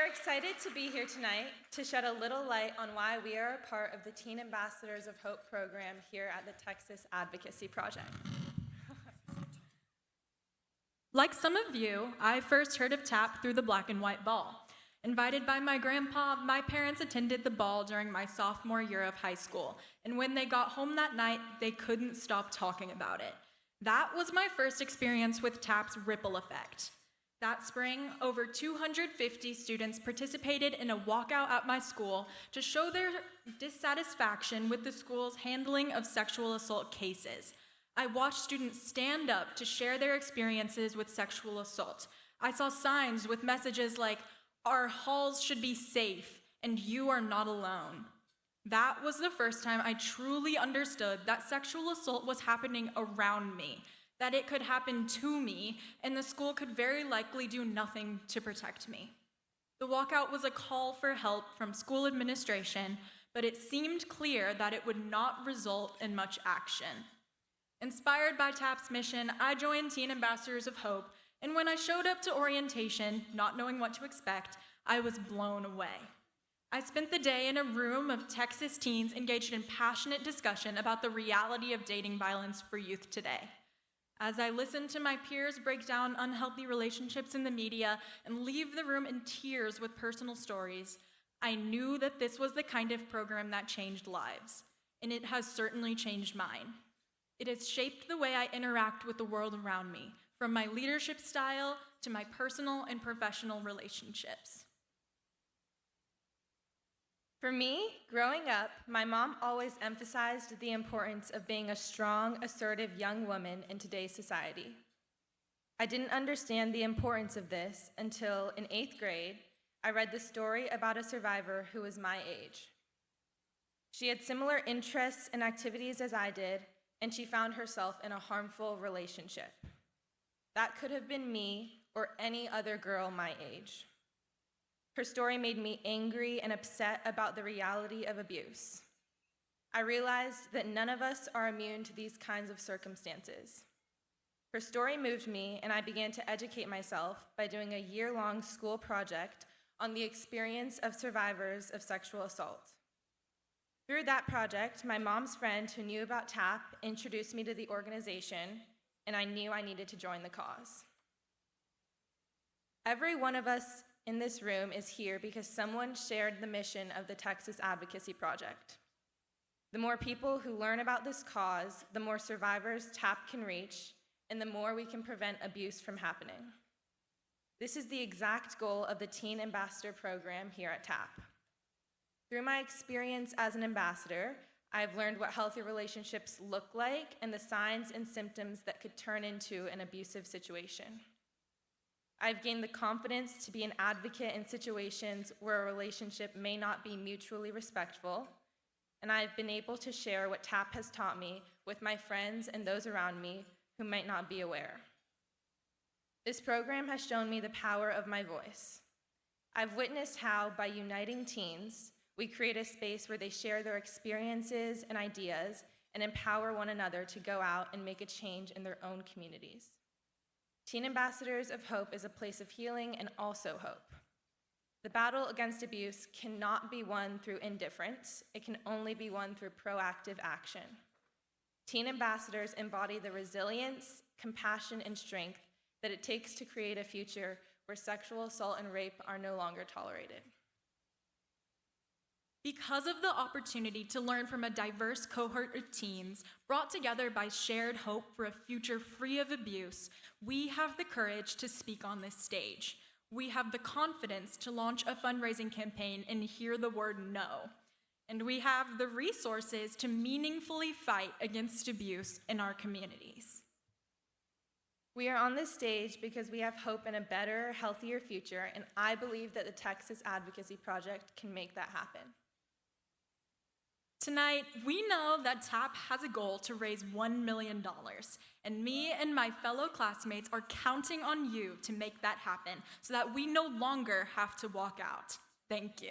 excited to be here tonight to shed a little light on why we are a part of the Teen Ambassadors of Hope program here at the Texas Advocacy Project. Like some of you, I first heard of TAP through the black and white ball. Invited by my grandpa, my parents attended the ball during my sophomore year of high school, and when they got home that night, they couldn't stop talking about it. That was my first experience with TAP's ripple effect. That spring, over 250 students participated in a walkout at my school to show their dissatisfaction with the school's handling of sexual assault cases. I watched students stand up to share their experiences with sexual assault. I saw signs with messages like, "Our halls should be safe, and you are not alone." That was the first time I truly understood that sexual assault was happening around me, that it could happen to me, and the school could very likely do nothing to protect me. The walkout was a call for help from school administration, but it seemed clear that it would not result in much action. Inspired by TAP's mission, I joined Teen Ambassadors of Hope, and when I showed up to orientation, not knowing what to expect, I was blown away. I spent the day in a room of Texas teens engaged in passionate discussion about the reality of dating violence for youth today. As I listened to my peers break down unhealthy relationships in the media and leave the room in tears with personal stories, I knew that this was the kind of program that changed lives, and it has certainly changed mine. It has shaped the way I interact with the world around me, from my leadership style to my personal and professional relationships. For me, growing up, my mom always emphasized the importance of being a strong, assertive young woman in today's society. I didn't understand the importance of this until in 8th grade, I read the story about a survivor who was my age. She had similar interests and activities as I did, and she found herself in a harmful relationship. That could have been me or any other girl my age. Her story made me angry and upset about the reality of abuse. I realized that none of us are immune to these kinds of circumstances. Her story moved me, and I began to educate myself by doing a year-long school project on the experience of survivors of sexual assault. Through that project, my mom's friend who knew about TAP introduced me to the organization, and I knew I needed to join the cause. Every one of us in this room is here because someone shared the mission of the Texas Advocacy Project. The more people who learn about this cause, the more survivors TAP can reach, and the more we can prevent abuse from happening. This is the exact goal of the Teen Ambassador program here at TAP. Through my experience as an ambassador, I've learned what healthy relationships look like and the signs and symptoms that could turn into an abusive situation. I've gained the confidence to be an advocate in situations where a relationship may not be mutually respectful, and I've been able to share what TAP has taught me with my friends and those around me who might not be aware. This program has shown me the power of my voice. I've witnessed how, by uniting teens, we create a space where they share their experiences and ideas and empower one another to go out and make a change in their own communities. Teen Ambassadors of Hope is a place of healing and also hope. The battle against abuse cannot be won through indifference. It can only be won through proactive action. Teen Ambassadors embody the resilience, compassion, and strength that it takes to create a future where sexual assault and rape are no longer tolerated. Because of the opportunity to learn from a diverse cohort of teens brought together by shared hope for a future free of abuse, we have the courage to speak on this stage. We have the confidence to launch a fundraising campaign and hear the word no. And we have the resources to meaningfully fight against abuse in our communities. We are on this stage because we have hope in a better, healthier future, and I believe that the Texas Advocacy Project can make that happen. Tonight, we know that TAP has a goal to raise $1 million, and me and my fellow classmates are counting on you to make that happen so that we no longer have to walk out. Thank you.